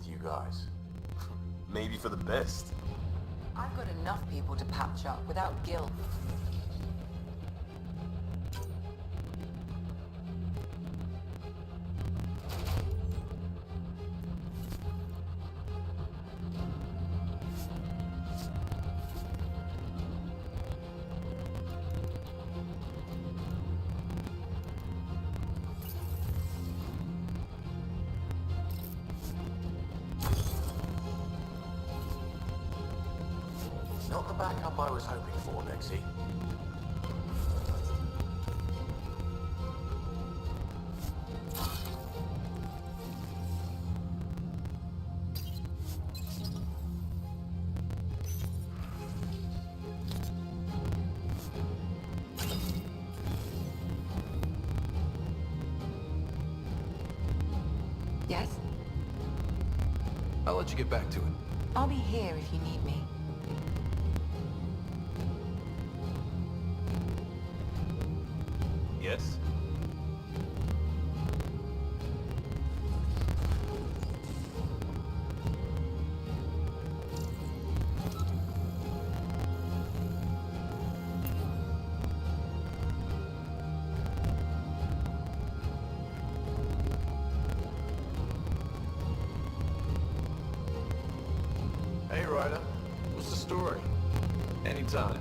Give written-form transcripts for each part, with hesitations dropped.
with you guys. Maybe for the best. I've got enough people to patch up without guilt. Not the backup I was hoping for, Lexi. Yes? I'll let you get back to it. I'll be here if you need me. Yes? Hey, Ryder. What's the story? Anytime.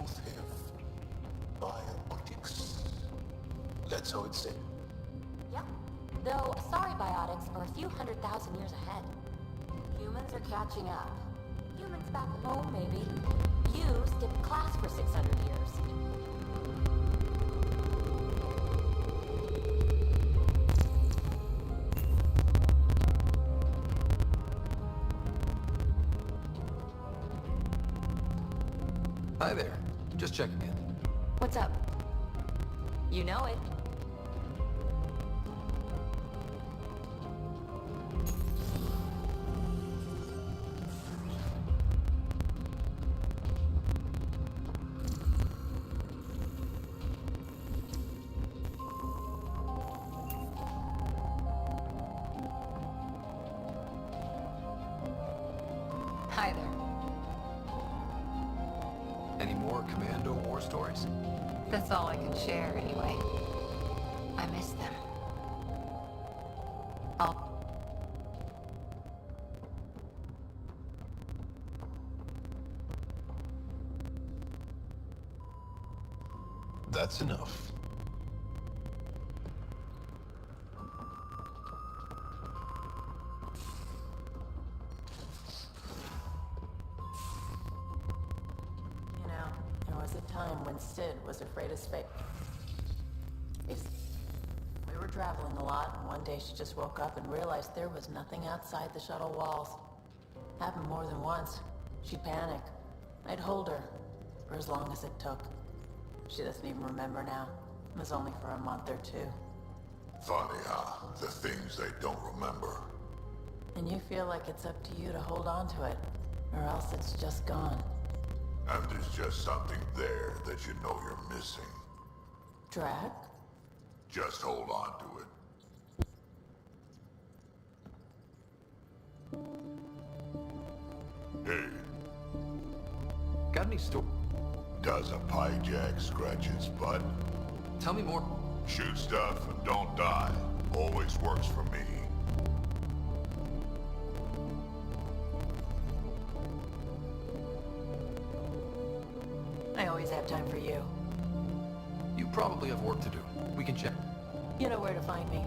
both have biotics. That's how it's said. Yep. Though, sorry biotics are a few 100,000 years ahead. Humans are catching up. Humans back home, maybe. You skipped class for 600 years. Hi there. Just checking in. What's up? You know it. Hi there. Any more Commando war stories? That's all I can share, anyway. I miss them. I'll... That's enough. You know, there was a time when Sid was afraid of space. We were traveling a lot, and one day she just woke up and realized there was nothing outside the shuttle walls. Happened more than once. She'd panic. I'd hold her, for as long as it took. She doesn't even remember now. It was only for a month or two. Funny, huh? The things they don't remember. And you feel like it's up to you to hold on to it, or else it's just gone. And there's just something there that you know you're missing. Drag? Just hold on to it. Hey, Got any does a pie jack scratch its butt? Tell me more. Shoot stuff and don't die. Always works for me. I always have time for you. You probably have work to do. We can check. You know where to find me.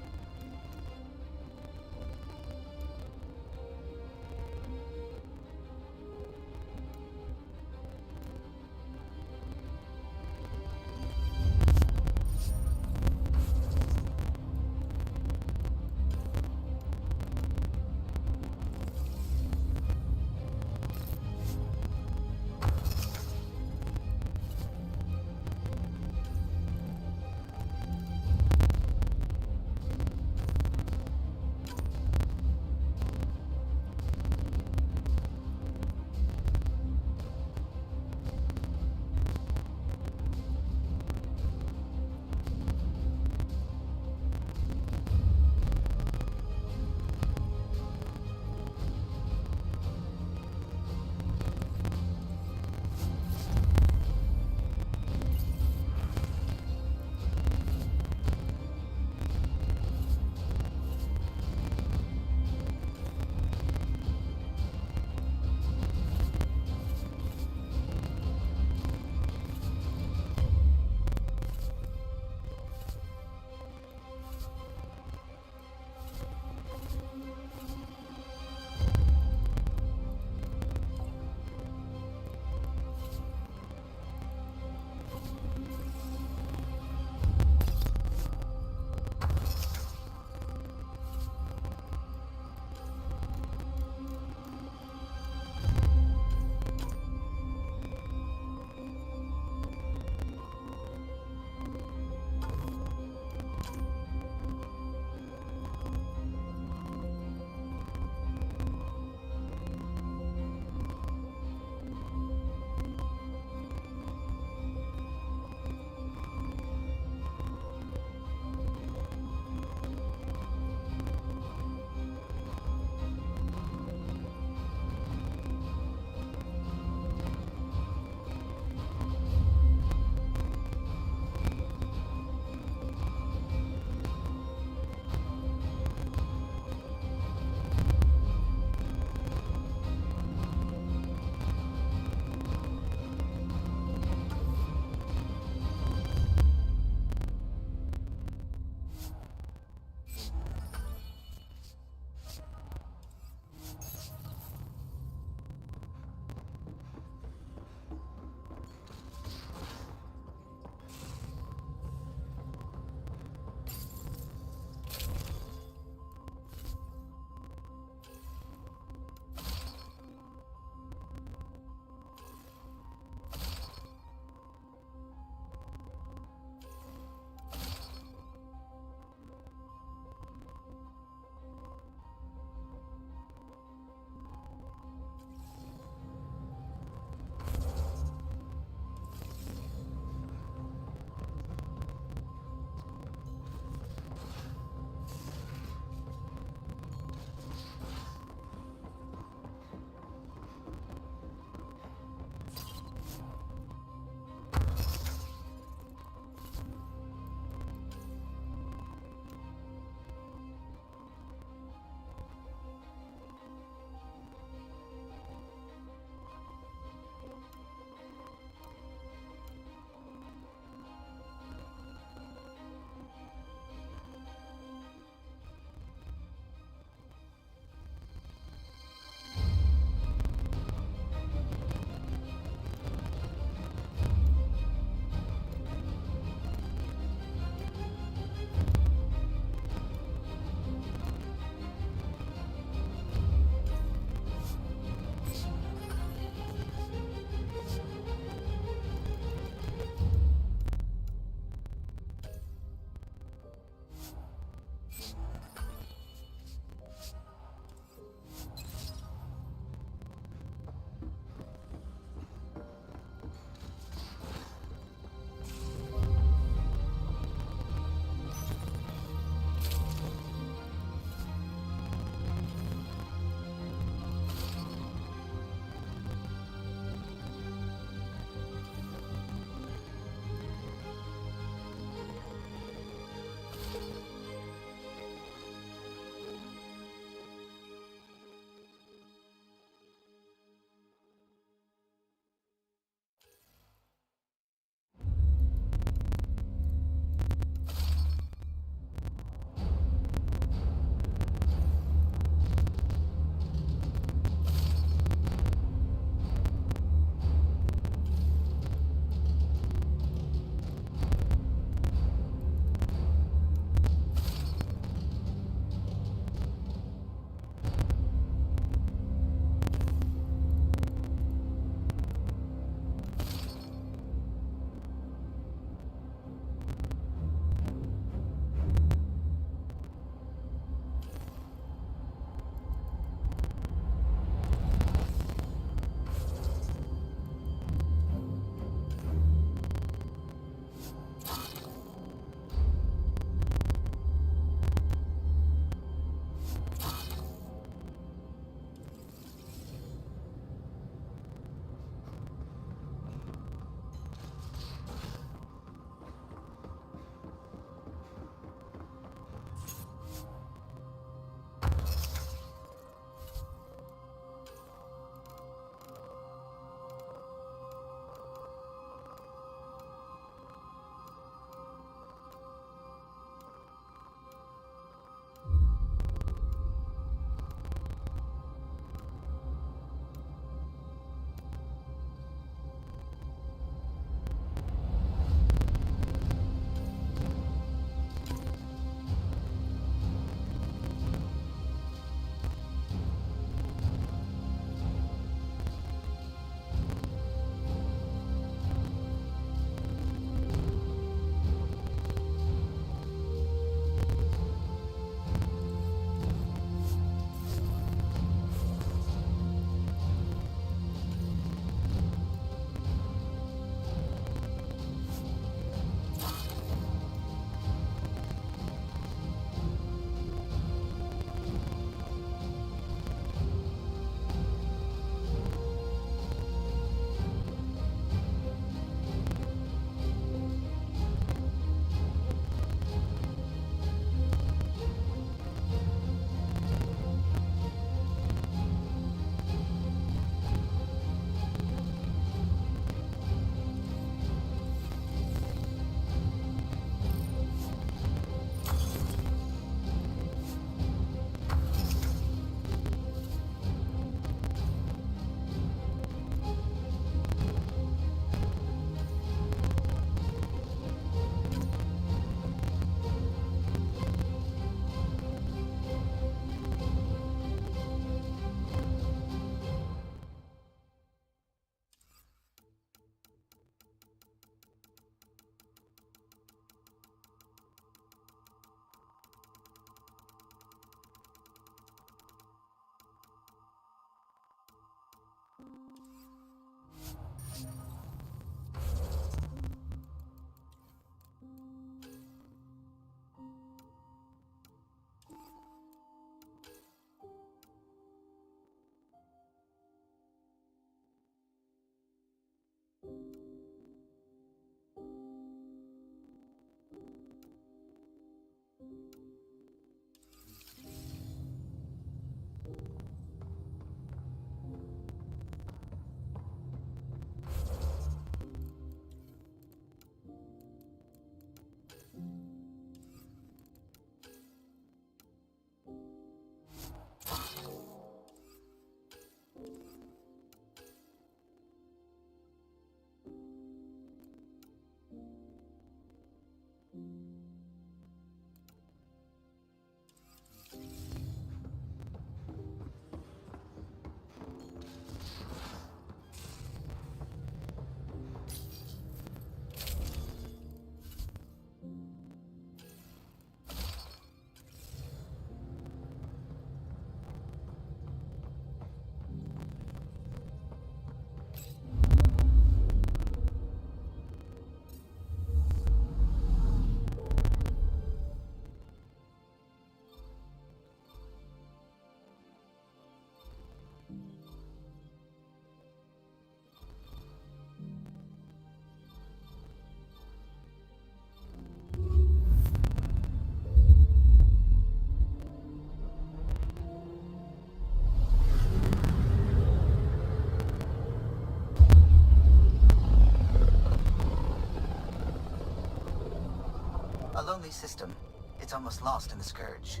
A lonely system. It's almost lost in the Scourge.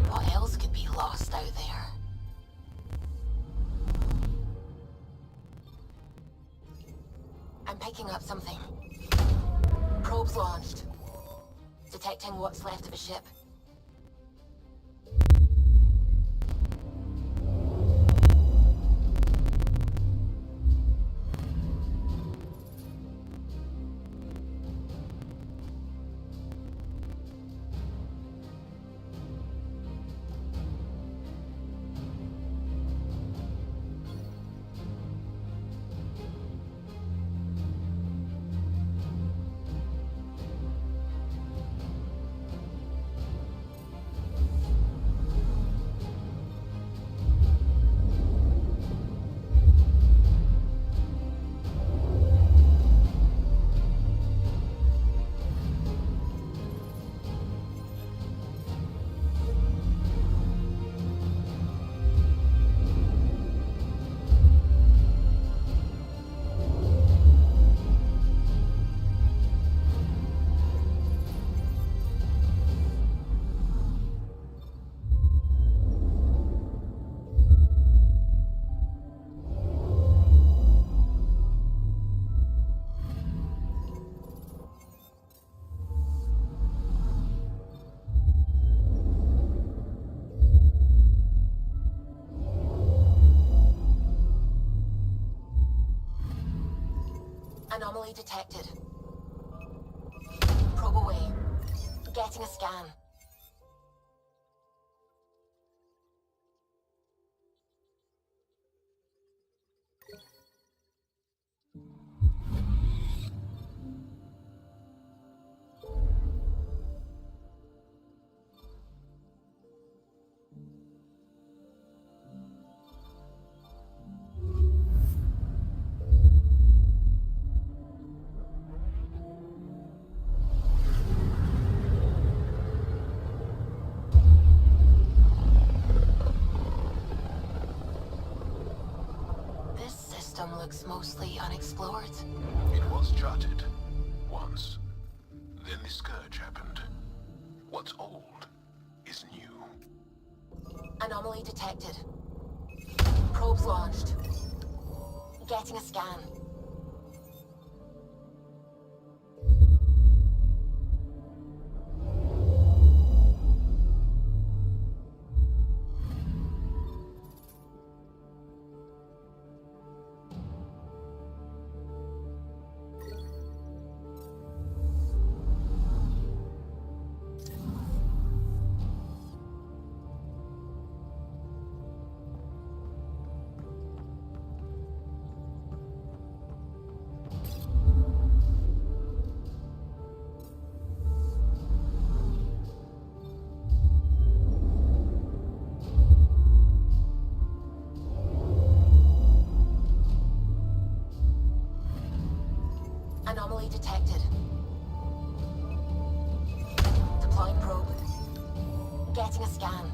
What else could be lost out there? I'm picking up something. Probes launched. Detecting what's left of a ship. Anomaly detected. Probe away. Getting a scan. This system looks mostly unexplored. It was charted. Once. Then the Scourge happened. What's old is new. Anomaly detected. Probes launched. Getting a scan. Anomaly detected. Deploying probe. Getting a scan.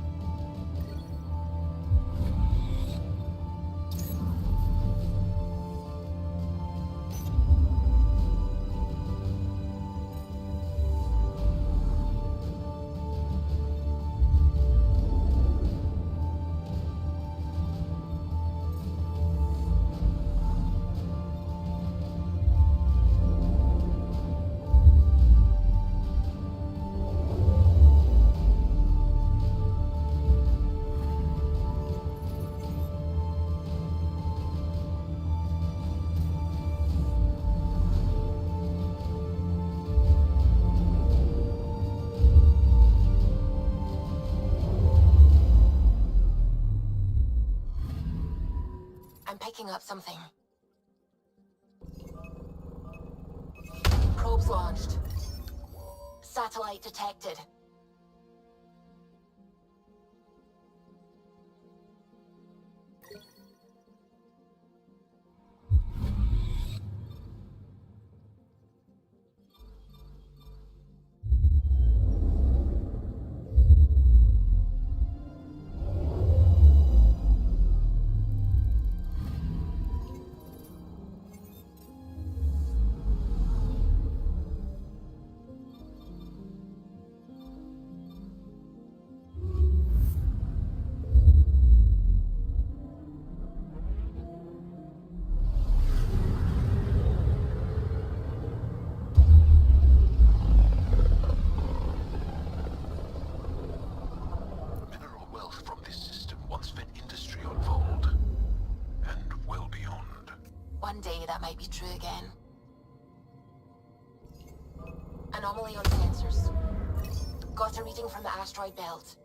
I'm picking up something. Probes launched. Satellite detected. might be true again. Anomaly on sensors. Got a reading from the asteroid belt.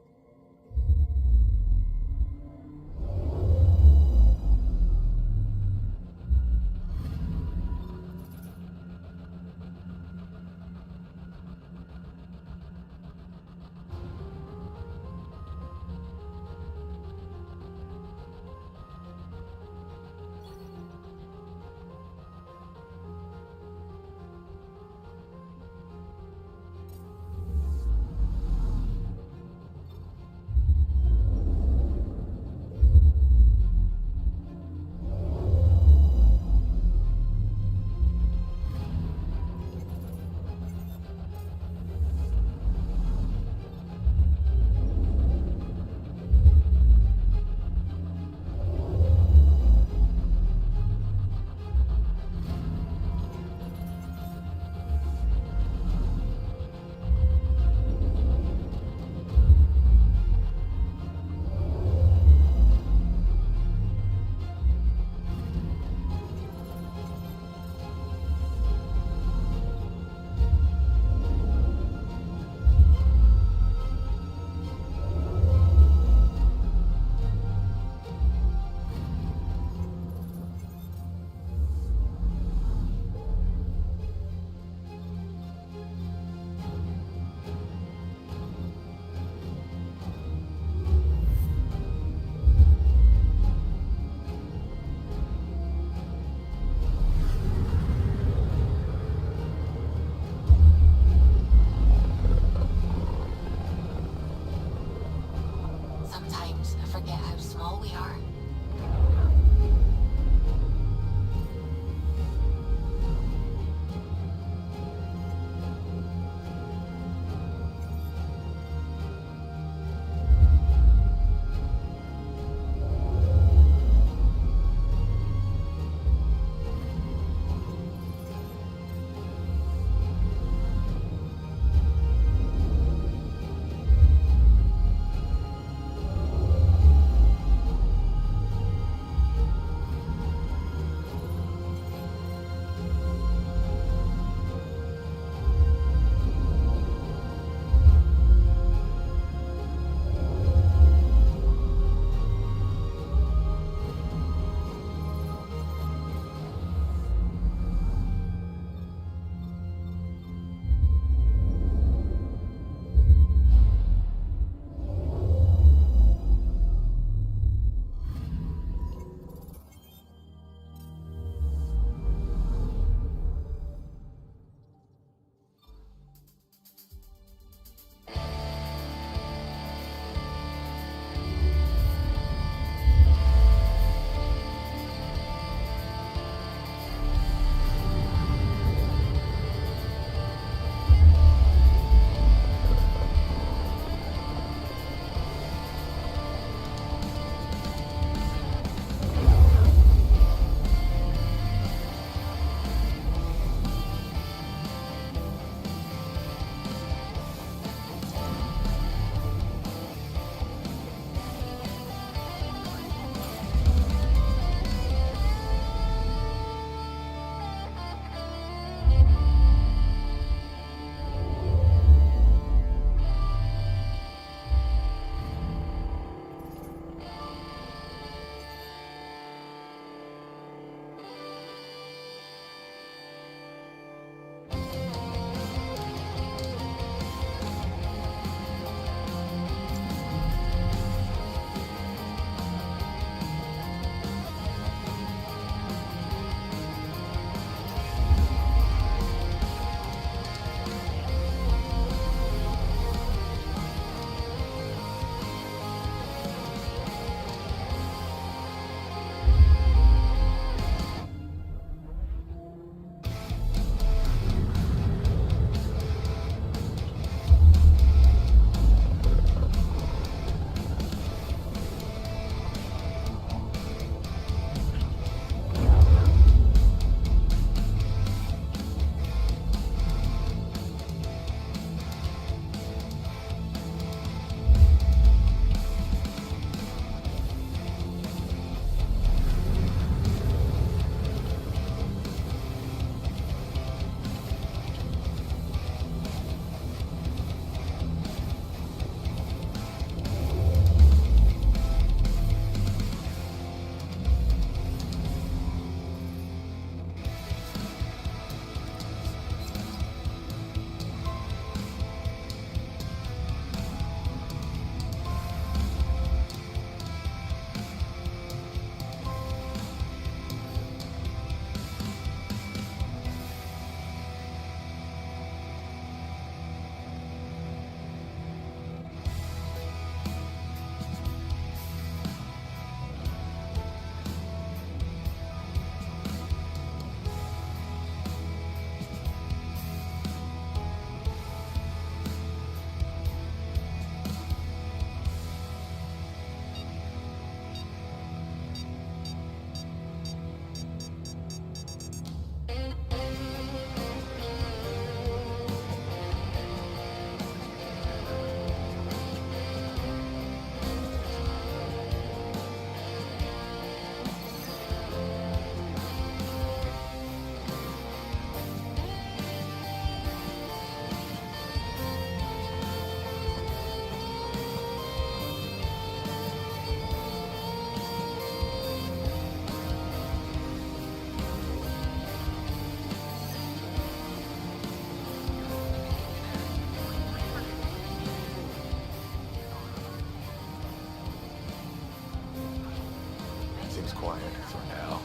quiet for now.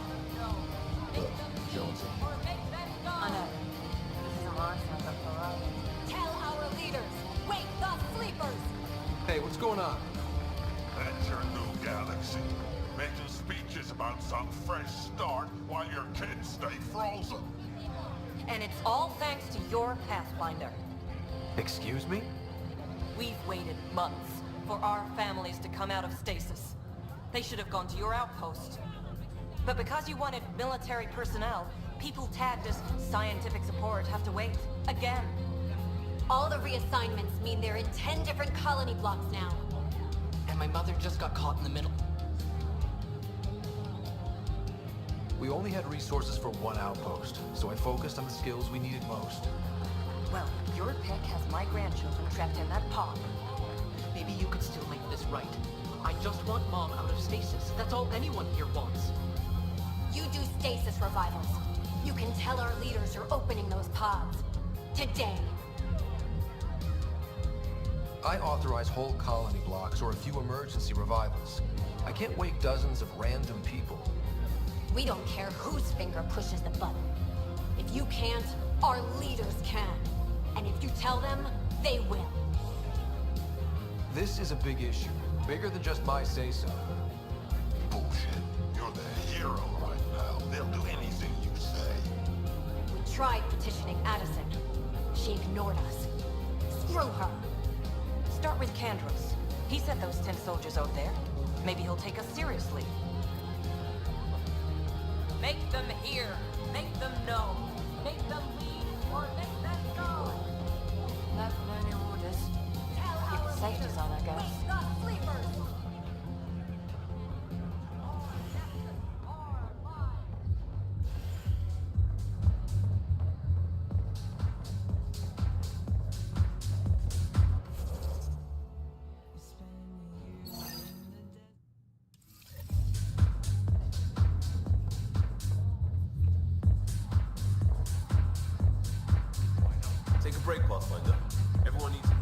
Look, Jonesy. Anna, this is a monster, but for us. Tell our leaders! Wake the sleepers! Hey, what's going on? That's your new galaxy. Making speeches about some fresh start while your kids stay frozen. And it's all thanks to your Pathfinder. Excuse me? We've waited months for our families to come out of stasis. They should have gone to your outpost. But because you wanted military personnel, people tagged as scientific support have to wait. Again. All the reassignments mean they're in 10 different colony blocks now. And my mother just got caught in the middle. We only had resources for one outpost, so I focused on the skills we needed most. Well, your pick has my grandchildren trapped in that pod. Maybe you could still make this right. I just want Mom out of stasis. That's all anyone here wants. You do stasis revivals. You can tell our leaders you're opening those pods. Today. I authorize whole colony blocks or a few emergency revivals. I can't wake dozens of random people. We don't care whose finger pushes the button. If you can't, our leaders can. And if you tell them, they will. This is a big issue. Bigger than just my say-so. Bullshit. You're the hero right now. They'll do anything you say. We tried petitioning Addison. She ignored us. Screw her. Start with Kandros. He sent those 10 soldiers out there. Maybe he'll take us seriously. Make them hear. Make them know. Make them leave or make them go. Not any orders. Keep safety's on, I guess. Wake the sleepers! Take a break, Pathfinder. Everyone needs it.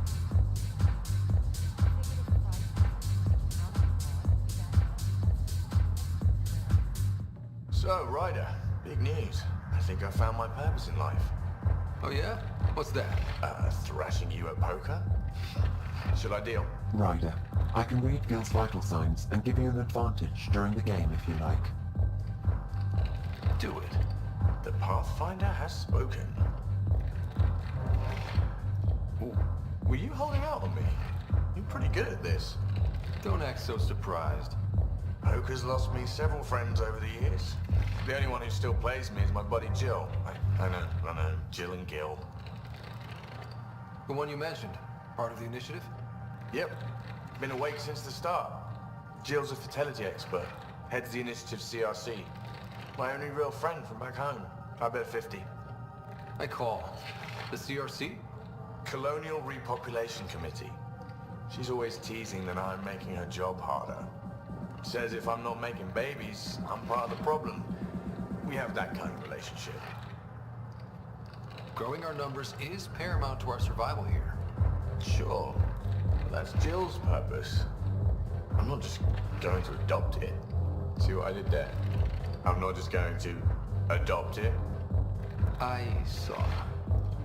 So, Ryder, big news. I think I found my purpose in life. Oh yeah? What's that? Thrashing you at poker? Should I deal? Ryder, I can read Gil's vital signs and give you an advantage during the game if you like. Do it. The Pathfinder has spoken. Ooh, were you holding out on me? You're pretty good at this. Don't act so surprised. Poker's lost me several friends over the years. The only one who still plays me is my buddy Jill. I know, Jill and Gil. The one you mentioned, part of the initiative? Yep, been awake since the start. Jill's a fertility expert, heads the initiative CRC. My only real friend from back home. I bet 50. I call. The CRC? Colonial Repopulation Committee. She's always teasing that I'm making her job harder. Says if I'm not making babies, I'm part of the problem. We have that kind of relationship. Growing our numbers is paramount to our survival here. Sure, but that's Jill's purpose. I'm not just going to adopt it. See what I did there? I'm not just going to adopt it. I saw.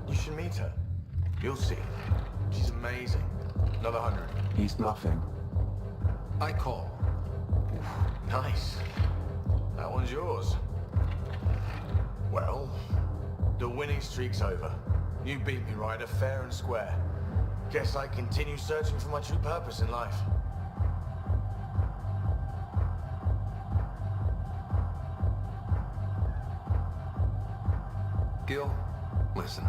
You should meet her. You'll see. She's amazing. Another 100. He's bluffing. I call. Nice. That one's yours. Well, the winning streak's over. You beat me, Ryder, fair and square. Guess I continue searching for my true purpose in life. Gil, listen.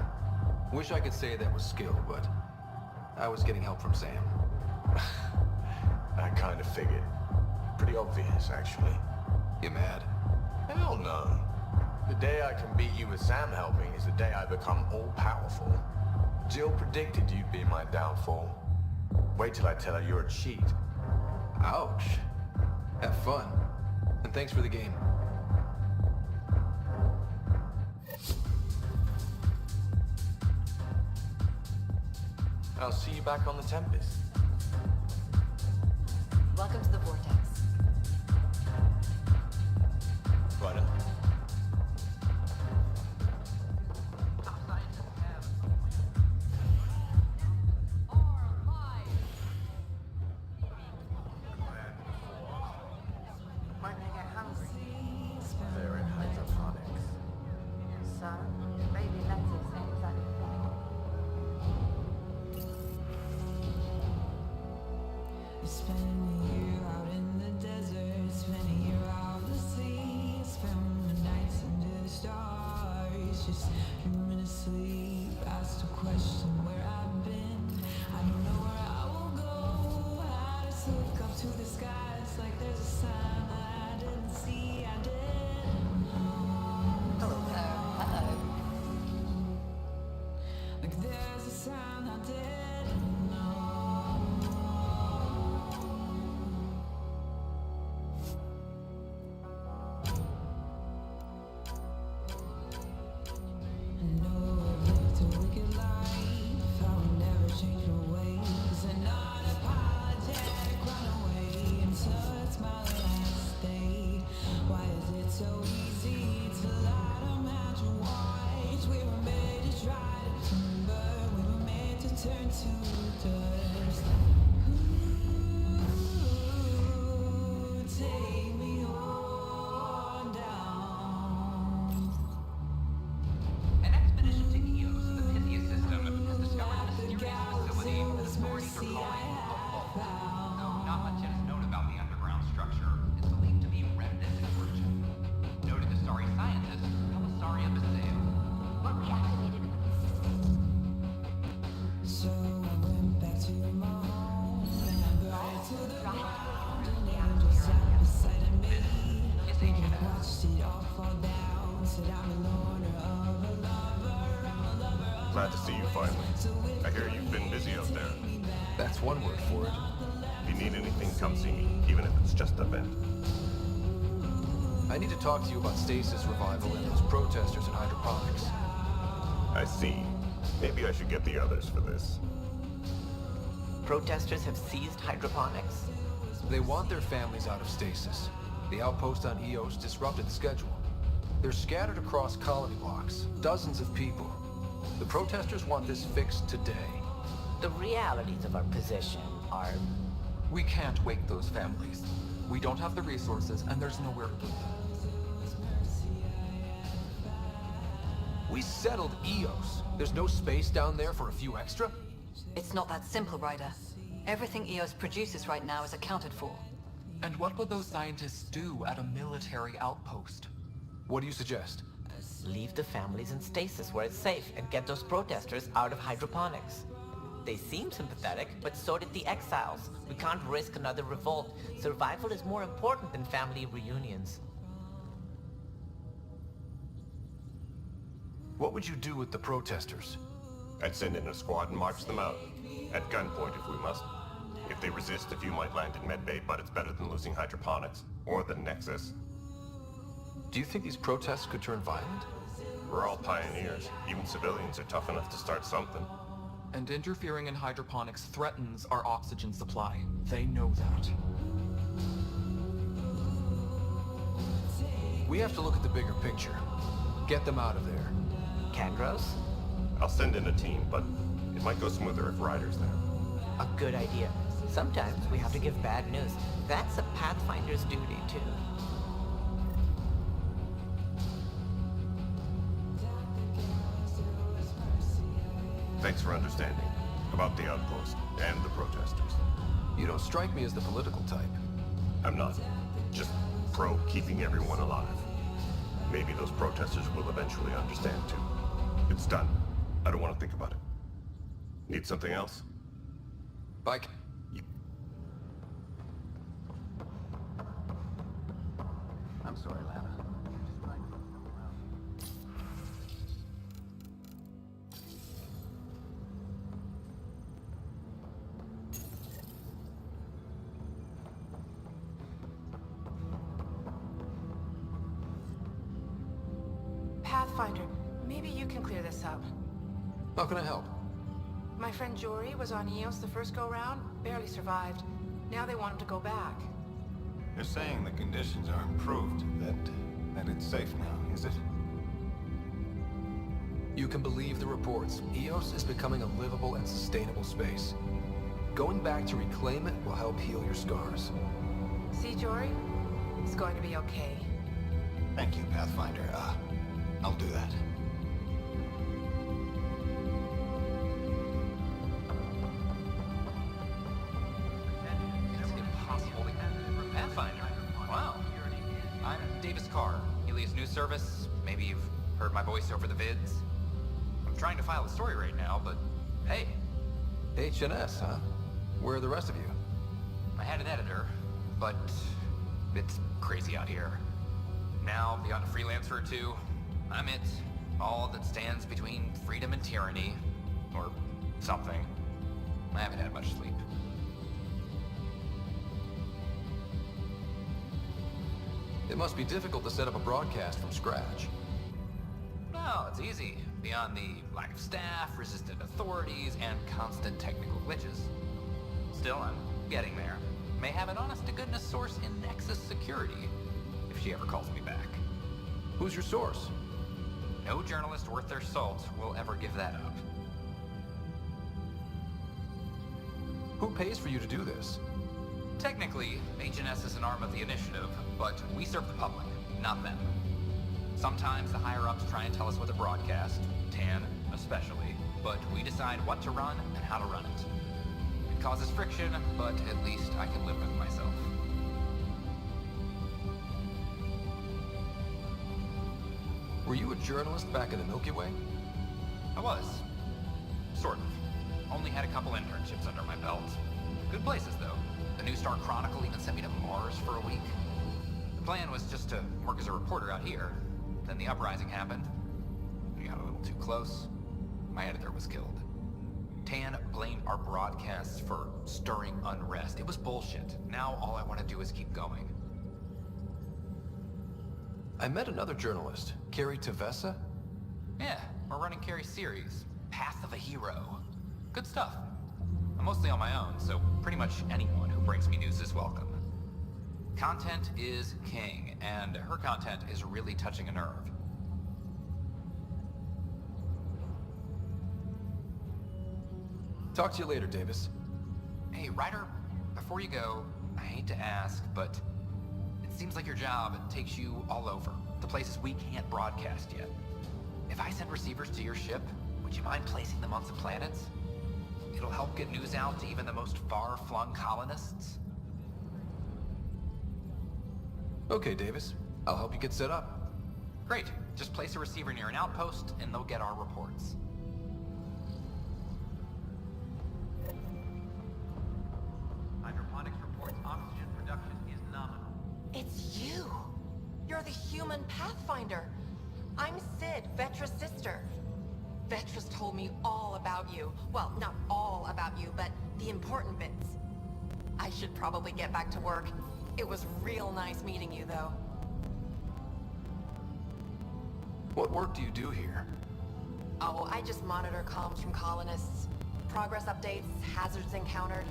Wish I could say that was skill, but I was getting help from Sam. I kind of figured. Pretty obvious, actually. You mad? Hell no. The day I can beat you with Sam helping is the day I become all-powerful. Jill predicted you'd be my downfall. Wait till I tell her you're a cheat. Ouch. Have fun. And thanks for the game. I'll see you back on the Tempest. Welcome to the Vortex. Ryder. When they get hungry, They're in hydroponics. so maybe lettuce ain't exactly Spend a year out in the desert, spend a year out the sea, spend the nights under the stars, just dreaming of sleep. Asked a question where I've been, I don't know where I will go. I just look up to the sky, it's like there's a sign that I didn't see, I didn't know. Hello there. Hello. Like there's a sign I didn't know. I know I've lived a wicked life, I would never change my ways. And unapologetic runaway until it's my last day. Why is it so easy to lie to match your watch? We were made to try to timber, we were made to turn to dust. Ooh, take me on down. An expedition to Eos, the Pythia system, has discovered a mysterious facility that authorities are calling a vault. Though not much yet is known about the underground structure, it's believed to be remnants of origin. Noted Asari scientist, Pelisaria Baseo. What reactivated? So I went back to my home and I brought it to the ground. An angel sat beside me. We watched it all fall down. Said I'm a loner of a lover. I'm a lover of Glad to see you finally. I hear you've been busy out there. That's one word for it. If you need anything, come see me, even if it's just a vent. I need to talk to you about stasis revival and those protesters in hydroponics. I see. Maybe I should get the others for this. Protesters have seized hydroponics. They want their families out of stasis. The outpost on Eos disrupted the schedule. They're scattered across colony blocks, dozens of people. The protesters want this fixed today. The realities of our position are... We can't wake those families. We don't have the resources, and there's nowhere to put them. We settled Eos. There's no space down there for a few extra? It's not that simple, Ryder. Everything Eos produces right now is accounted for. And what will those scientists do at a military outpost? What do you suggest? Leave the families in stasis where it's safe and get those protesters out of hydroponics. They seem sympathetic, but so did the exiles. We can't risk another revolt. Survival is more important than family reunions. What would you do with the protesters? I'd send in a squad and march them out. At gunpoint if we must. If they resist, a few might land in medbay, but it's better than losing hydroponics. Or the Nexus. Do you think these protests could turn violent? We're all pioneers. Even civilians are tough enough to start something. And interfering in hydroponics threatens our oxygen supply. They know that. We have to look at the bigger picture. Get them out of there. Kandros? I'll send in a team, but it might go smoother if Ryder's there. A good idea. Sometimes we have to give bad news. That's a Pathfinder's duty, too. Thanks for understanding. About the outpost and the protesters. You don't strike me as the political type. I'm not. Just pro keeping everyone alive. Maybe those protesters will eventually understand, too. It's done. I don't want to think about it. Need something else? Bike. I'm sorry, Lana. Pathfinder, maybe you can clear this up. How can I help? My friend Jory was on Eos the first go-round, barely survived. Now they want him to go back. They're saying the conditions are improved, that And it's safe now, is it? You can believe the reports. EOS is becoming a livable and sustainable space. Going back to reclaim it will help heal your scars. See, Jory? It's going to be okay. Thank you, Pathfinder. I'll do that. It's impossible to get Pathfinder. Wow. I'm Davis Carr, Helios News Service. Maybe you've heard my voice over the vids. I'm trying to file a story right now, but hey. HNS, huh? Where are the rest of you? I had an editor, but it's crazy out here. Now, beyond a freelancer or two, I'm it. All that stands between freedom and tyranny. Or something. I haven't had much sleep. It must be difficult to set up a broadcast from scratch. No, it's easy. Beyond the lack of staff, resistant authorities, and constant technical glitches. Still, I'm getting there. May have an honest-to-goodness source in Nexus Security, if she ever calls me back. Who's your source? No journalist worth their salt will ever give that up. Who pays for you to do this? Technically, HNS is an arm of the initiative, but we serve the public, not them. Sometimes the higher-ups try and tell us what to broadcast, TAN especially, but we decide what to run and how to run it. It causes friction, but at least I can live with myself. Were you a journalist back in the Milky Way? I was. Sort of. Only had a couple internships under my belt. Good places, though. The New Star Chronicle even sent me to Mars for a week. The plan was just to work as a reporter out here. Then the uprising happened. We got a little too close. My editor was killed. Tan blamed our broadcasts for stirring unrest. It was bullshit. Now all I want to do is keep going. I met another journalist, Carrie Tavessa. Yeah, we're running Carrie's series, Path of a Hero. Good stuff. I'm mostly on my own, so pretty much anyone who brings me news is welcome. Content is king, and her content is really touching a nerve. Talk to you later, Davis. Hey, Ryder, before you go, I hate to ask, but it seems like your job takes you all over, the places we can't broadcast yet. If I send receivers to your ship, would you mind placing them on some planets? It'll help get news out to even the most far-flung colonists. Okay, Davis. I'll help you get set up. Great. Just place a receiver near an outpost, and they'll get our reports. Hydroponics reports oxygen production is nominal. It's you! You're the human Pathfinder. I'm Sid, Vetra's sister. Vetra's told me all about you. Well, not all about you, but the important bits. I should probably get back to work. It was real nice meeting you, though. What work do you do here? Oh, I just monitor comms from colonists. Progress updates, hazards encountered.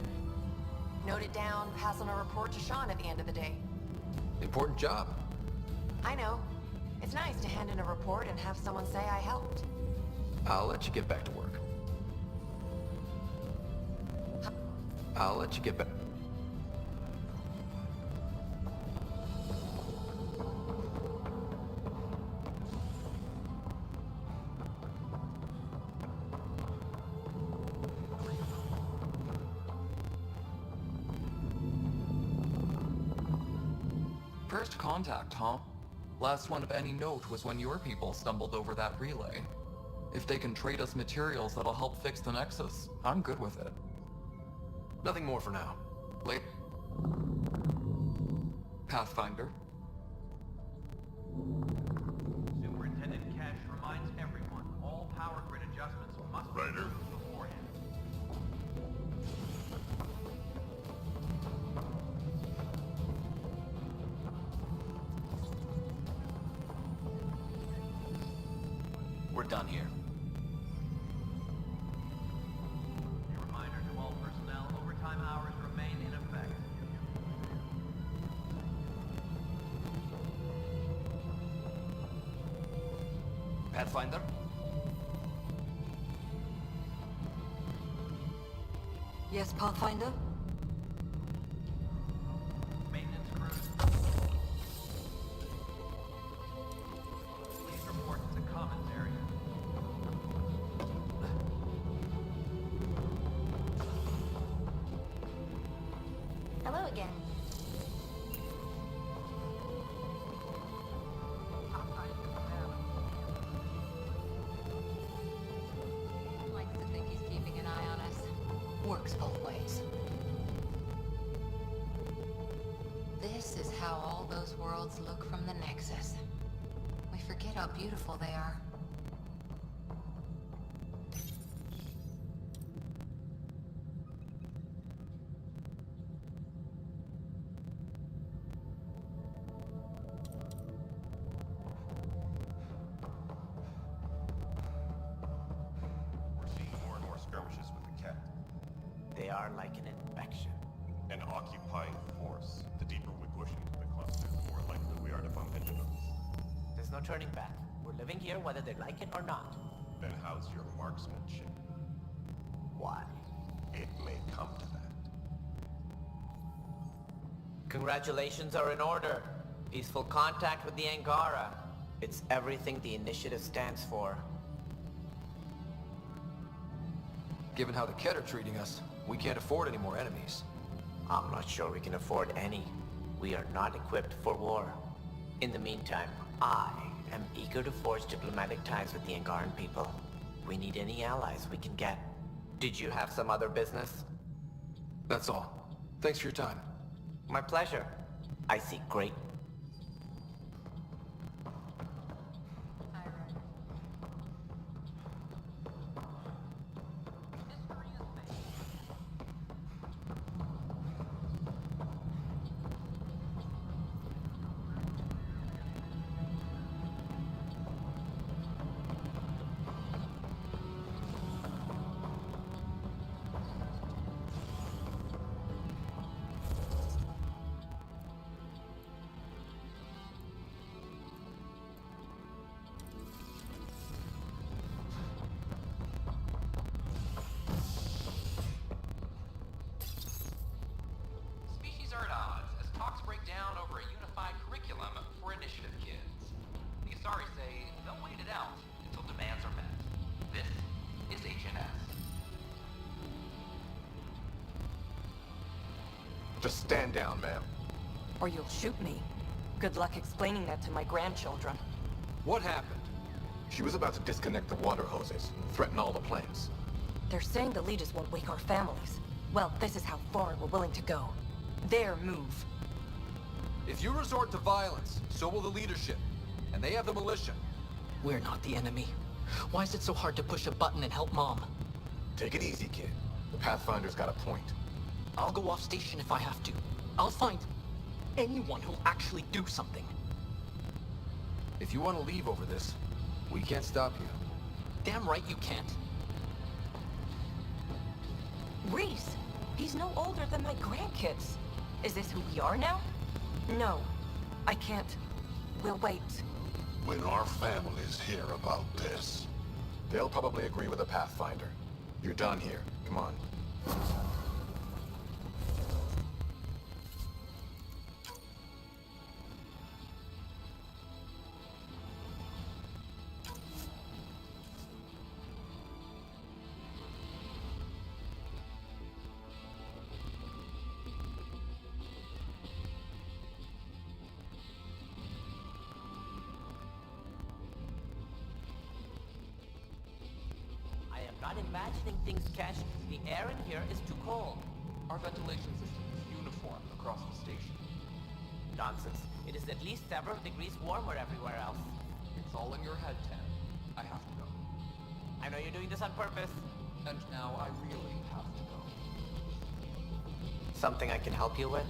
Note it down, pass on a report to Sean at the end of the day. Important job. I know. It's nice to hand in a report and have someone say I helped. I'll let you get back to work. I'll let you get back. First contact, huh? Last one of any note was when your people stumbled over that relay. If they can trade us materials that'll help fix the Nexus, I'm good with it. Nothing more for now. Late. Pathfinder. Superintendent Cash reminds everyone all power grid adjustments must be Ryder. beforehand. We're done here. A reminder to all personnel, overtime hours remain in effect. Pathfinder? Yes, Pathfinder? Maintenance crew. Please report to the commons area. Hello again. Likes to think he's keeping an eye on us. Works both ways. This is how all those worlds look from the Nexus. We forget how beautiful they are. We're seeing more and more skirmishes with the Ket. They are like an infection. An occupying force. The deeper we push into the cluster, the more likely we are to bump into them. There's no turning back. We're living here whether they like it or not. Then how's your marksmanship? Why? It may come to that. Congratulations are in order. Peaceful contact with the Angara. It's everything the initiative stands for. Given how the Ket are treating us, we can't afford any more enemies. I'm not sure we can afford any. We are not equipped for war. In the meantime, I am eager to forge diplomatic ties with the Angaran people. We need any allies we can get. Did you have some other business? That's all. Thanks for your time. My pleasure. I see great. Species are at odds as talks break down over a unified curriculum for initiative kids. The Asari say they'll wait it out until demands are met. This is HNS. Just stand down, ma'am. Or you'll shoot me. Good luck explaining that to my grandchildren. What happened? She was about to disconnect the water hoses and threaten all the plants. They're saying the leaders won't wake our families. Well, this is how far we're willing to go. Their move. If you resort to violence, so will the leadership. And they have the militia. We're not the enemy. Why is it so hard to push a button and help Mom? Take it easy, kid. The Pathfinder's got a point. I'll go off station if I have to. I'll find anyone who'll actually do something. If you want to leave over this, we can't stop you. Damn right you can't. Reese! He's no older than my grandkids. Is this who we are now? No. I can't. We'll wait. When our families hear about this... They'll probably agree with the Pathfinder. You're done here. Come on. I am not imagining things, Cash. The air in here is too cold. Our ventilation system is uniform across the station. Nonsense. It is at least several degrees warmer everywhere else. It's all in your head, Tan. I have to go. I know you're doing this on purpose. And now I really have to go. Something I can help you with?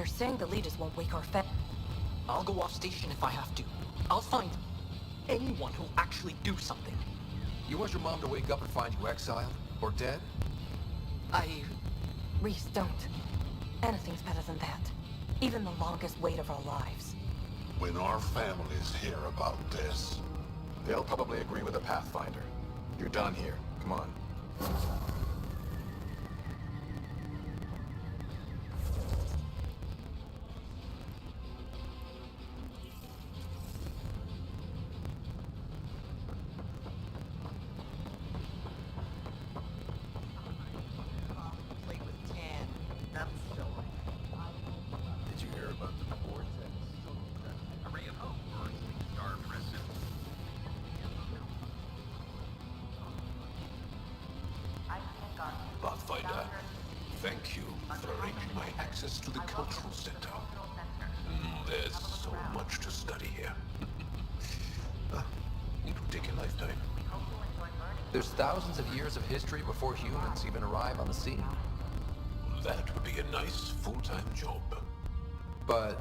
They're saying the leaders won't wake our I'll go off station if I have to. I'll find anyone who'll actually do something. You want your mom to wake up and find you exiled? Or dead? Reese, don't. Anything's better than that. Even the longest wait of our lives. When our families hear about this... They'll probably agree with the Pathfinder. You're done here. Come on. Did you hear about the vortex? A ray of hope for sleep-starved residents. Pathfinder, thank you for arranging my access to the cultural center. There's so much to study here. It will take a lifetime. There's thousands of years of history before humans even arrive on the scene. That would be a nice full-time job. But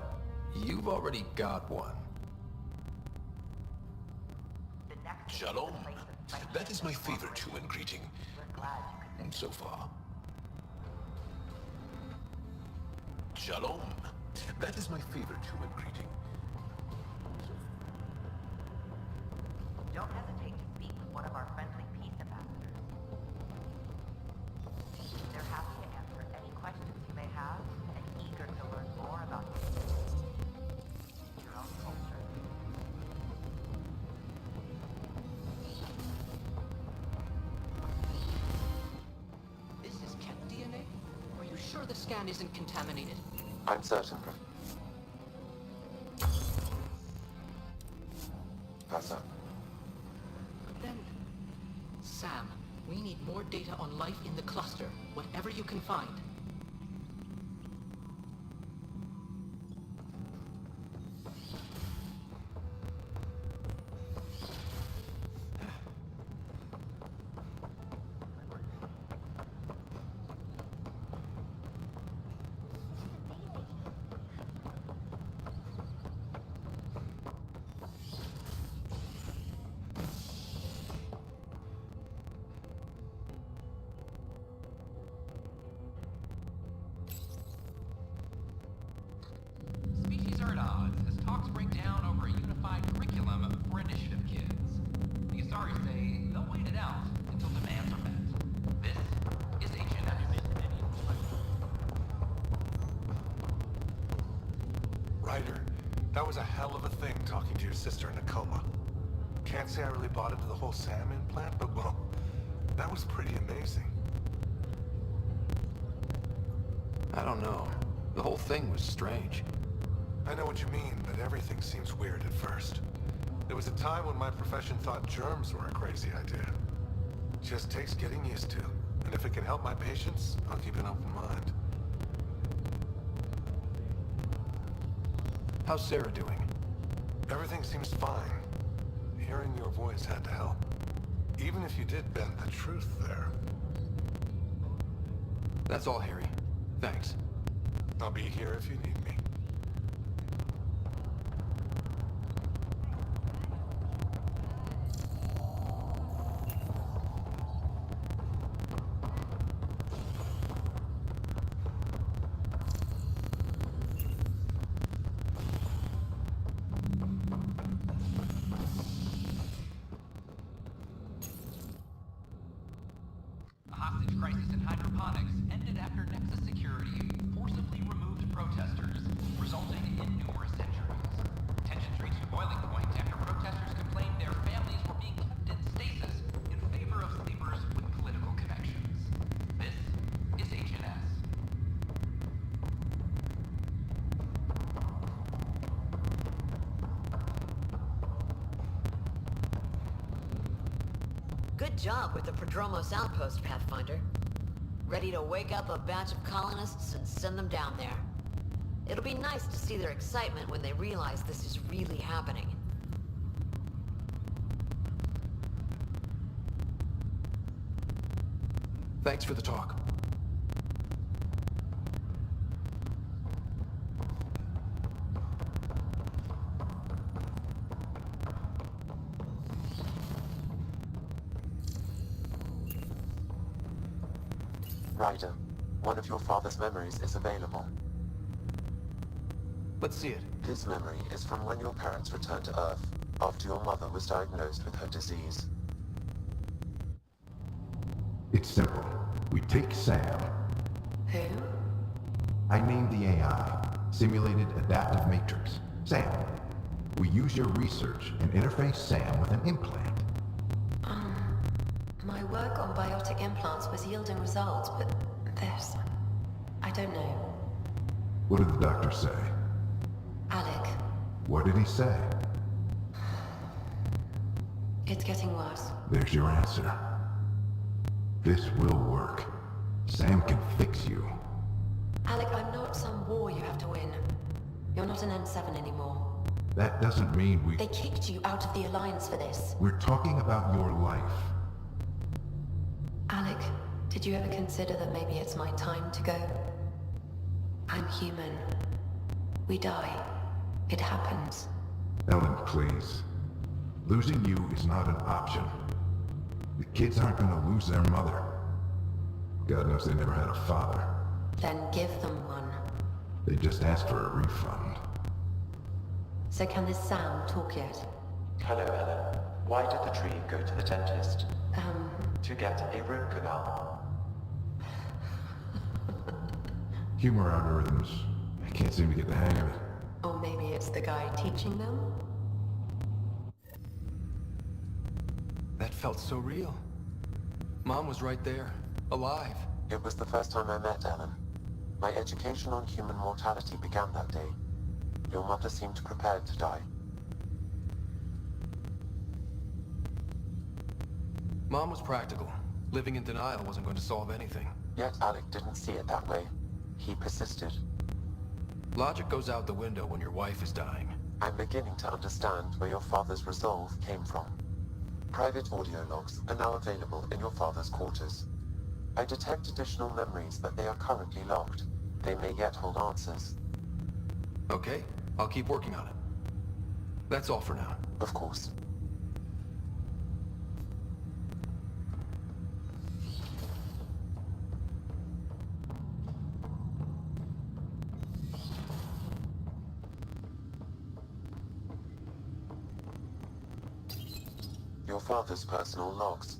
you've already got one. Shalom. That is my favorite human greeting. So far. Shalom. That is my favorite human greeting. Don't hesitate to speak with one of our friendly peace ambassadors. They're happy to answer any questions you may have and eager to learn more about your own culture. This is cat DNA? Are you sure the scan isn't contaminated? I'm certain. Pass up. Then, Sam, we need more data on life in the cluster, whatever you can find. Species are at odds as talks break down over a unified curriculum for initiative kids. The Asari say they'll wait it out until demands are met. This is HNS. Ryder, that was a hell of a thing talking to your sister in a coma. Can't say I really bought into the whole Sam implant, but well, that was pretty amazing. I don't know. The whole thing was strange. I know what you mean, but everything seems weird at first. There was a time when my profession thought germs were a crazy idea. Just takes getting used to. And if it can help my patients, I'll keep an open mind. How's Sarah doing? Everything seems fine. Hearing your voice had to help. Even if you did bend the truth there. That's all, Harry. Thanks. I'll be here if you need me. A hostage crisis in hydroponics ended after Nexus Security forcibly removed protesters, resulting in numerous injuries. Tensions reached a boiling point after protesters complained their families were being kept in stasis in favor of sleepers with political connections. This is HNS. Good job with the Prodromos outpost, Pathfinder. Ready to wake up a batch of colonists and send them down there. It'll be nice to see their excitement when they realize this is really happening. Thanks for the talk. Ryder, one of your father's memories is available. Let's see it. This memory is from when your parents returned to Earth, after your mother was diagnosed with her disease. It's simple. We take Sam. Who? I named the AI, Simulated Adaptive Matrix. Sam. We use your research and interface Sam with an implant. My work on biotic implants was yielding results, but this... I don't know. What did the doctor say? Alec, What did he say? it's getting worse. There's your answer. This will work. Sam can fix you. Alec, I'm not some war you have to win. You're not an N7 anymore. That doesn't mean we... They kicked you out of the Alliance for this. We're talking about your life. Alec, did you ever consider that maybe it's my time to go? I'm human. We die. It happens. Ellen, please. Losing you is not an option. The kids aren't gonna lose their mother. God knows they never had a father. Then give them one. They just asked for a refund. So can this Sam talk yet? Hello, Ellen. Why did the tree go to the dentist? To get a root canal. Humor algorithms. I can't seem to get the hang of it. Or maybe it's the guy teaching them? That felt so real. Mom was right there, alive. It was the first time I met Ellen. My education on human mortality began that day. Your mother seemed prepared to die. Mom was practical. Living in denial wasn't going to solve anything. Yet Alec didn't see it that way. He persisted. Logic goes out the window when your wife is dying. I'm beginning to understand where your father's resolve came from. Private audio logs are now available in your father's quarters. I detect additional memories, but they are currently locked. They may yet hold answers. Okay, I'll keep working on it. That's all for now. Of course. Your father's personal logs.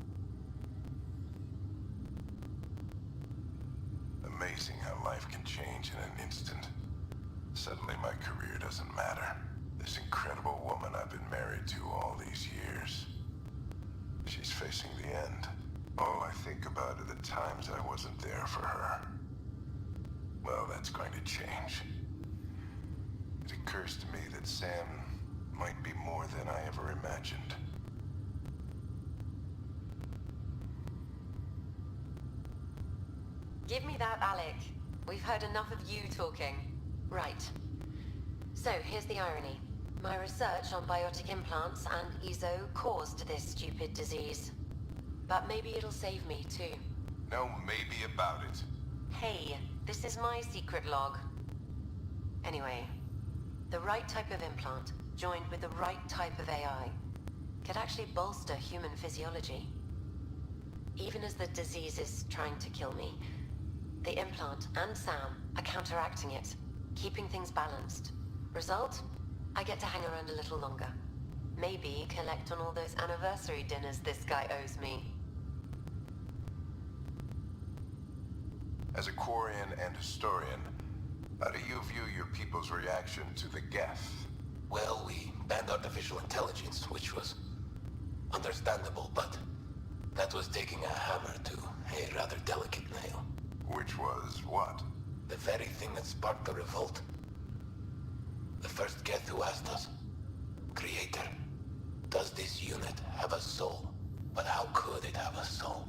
Amazing how life can change in an instant. Suddenly my career doesn't matter. This incredible woman I've been married to all these years. She's facing the end. All I think about are the times I wasn't there for her. Well, that's going to change. It occurs to me that Sam might be more than I ever imagined. Give me that, Alec. We've heard enough of you talking. Right. So, here's the irony. My research on biotic implants and EZO caused this stupid disease. But maybe it'll save me, too. No maybe about it. Hey, this is my secret log. Anyway, the right type of implant, joined with the right type of AI, could actually bolster human physiology. Even as the disease is trying to kill me, the implant and Sam are counteracting it, keeping things balanced. Result? I get to hang around a little longer. Maybe collect on all those anniversary dinners this guy owes me. As a Quarian and historian, how do you view your people's reaction to the Geth? Well, we banned artificial intelligence, which was understandable, but that was taking a hammer to a rather delicate nail. Which was what? The very thing that sparked the revolt. The first Geth who asked us, Creator, does this unit have a soul? But how could it have a soul?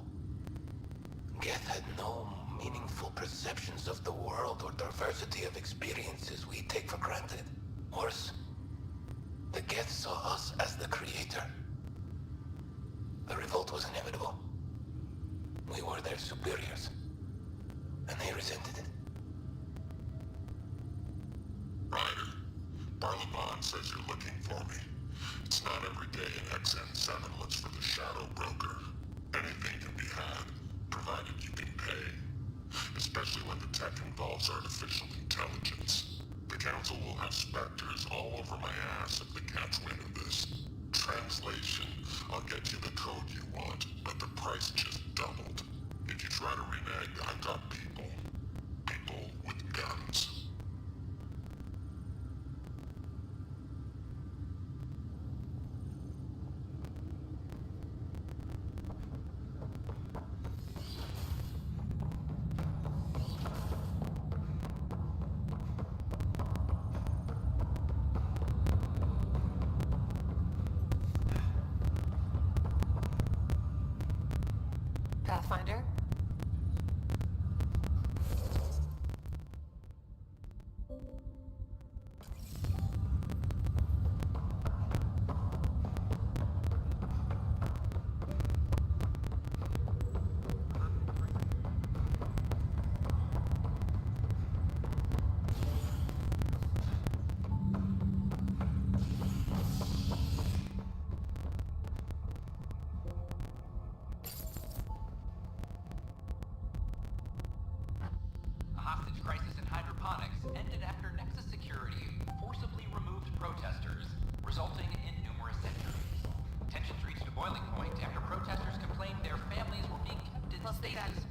Geth had no meaningful perceptions of the world or diversity of experiences we take for granted. Worse, the Geth saw us as the Creator. The revolt was inevitable. We were their superiors, and they resented it. Ryder, Barlaban says you're looking for me. It's not every day an XN7 looks for the Shadow Broker. Anything can be had, provided you can pay. especially when the tech involves artificial intelligence. The Council will have specters all over my ass if they catch wind of this. Translation, I'll get you the code you want, but the price just doubled. If you try to renege, I've got people. People with guns. Pathfinder? A hostage crisis in hydroponics ended after Nexus Security forcibly removed protesters, resulting in numerous injuries. Tensions reached a boiling point after protesters complained their families were being kept in stasis.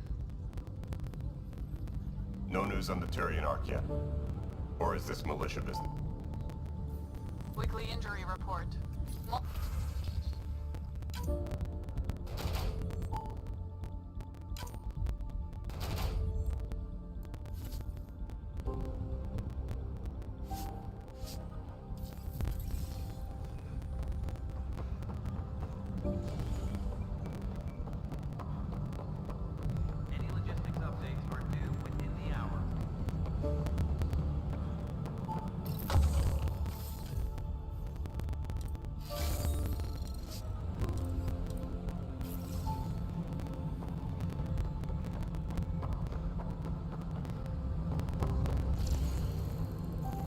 No news on the Turian Ark yet? Or is this militia business? Weekly injury report. Any logistics updates are due within the hour.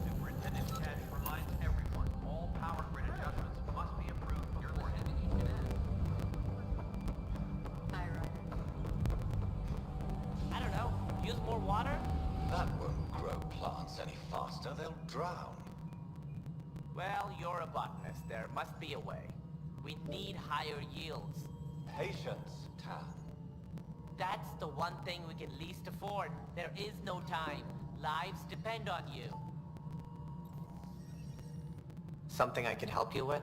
Superintendent Cash reminds everyone, all power grid adjustments must be approved before each and I don't know. Use more water? That won't grow plants any faster. They'll drown. Well, you're a botanist. There must be a way. We need higher yields. Patience, Tan. That's the one thing we can least afford. There is no time. Lives depend on you. Something I can help you with?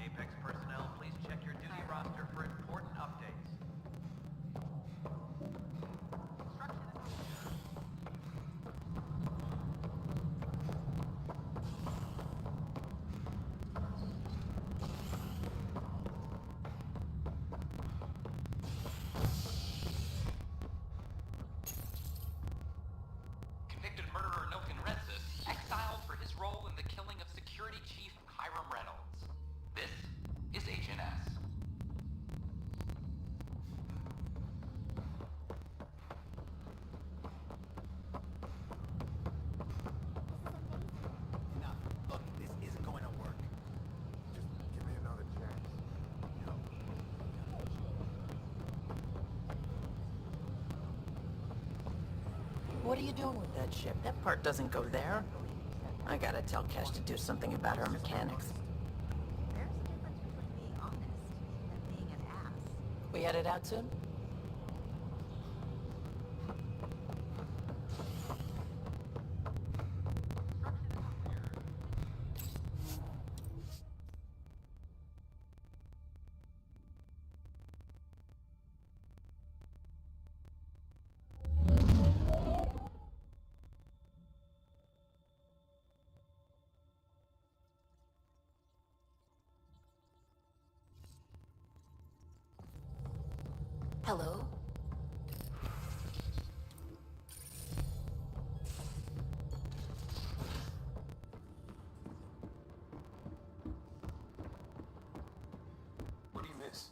Apex personnel, please check your duty roster for important updates. Convicted murderer Milton Rensis exiled for his role in the killing of Security Chief Hiram Reynolds. This is Agent S. Enough. Look, this isn't going to work. Just give me another chance. What are you doing with that ship? That part doesn't go there. I gotta tell Cash to do something about her mechanics. There's a difference between being honest and being an ass. We headed out soon? Hello? What do you miss?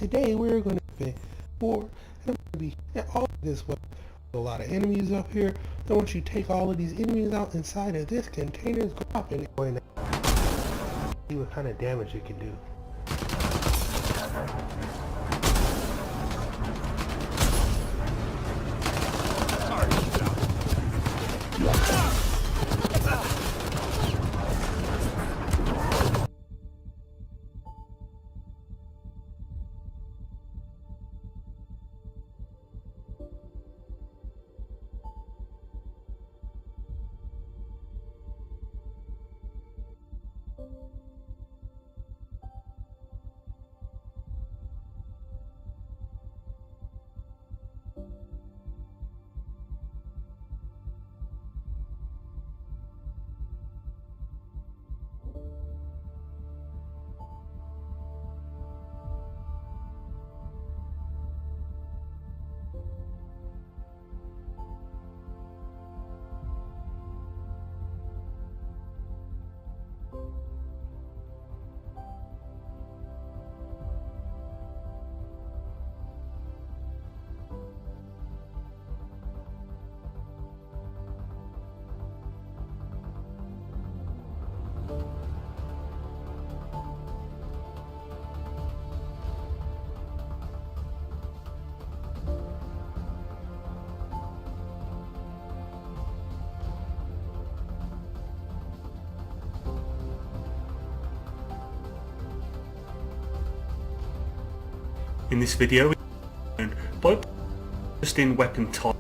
today we're going to be for, and I'm going to be all this way. A lot of enemies up here. And once you take all of these enemies out inside of this container, it's going to see what kind of damage it can do. In this video, we learn both interesting weapon types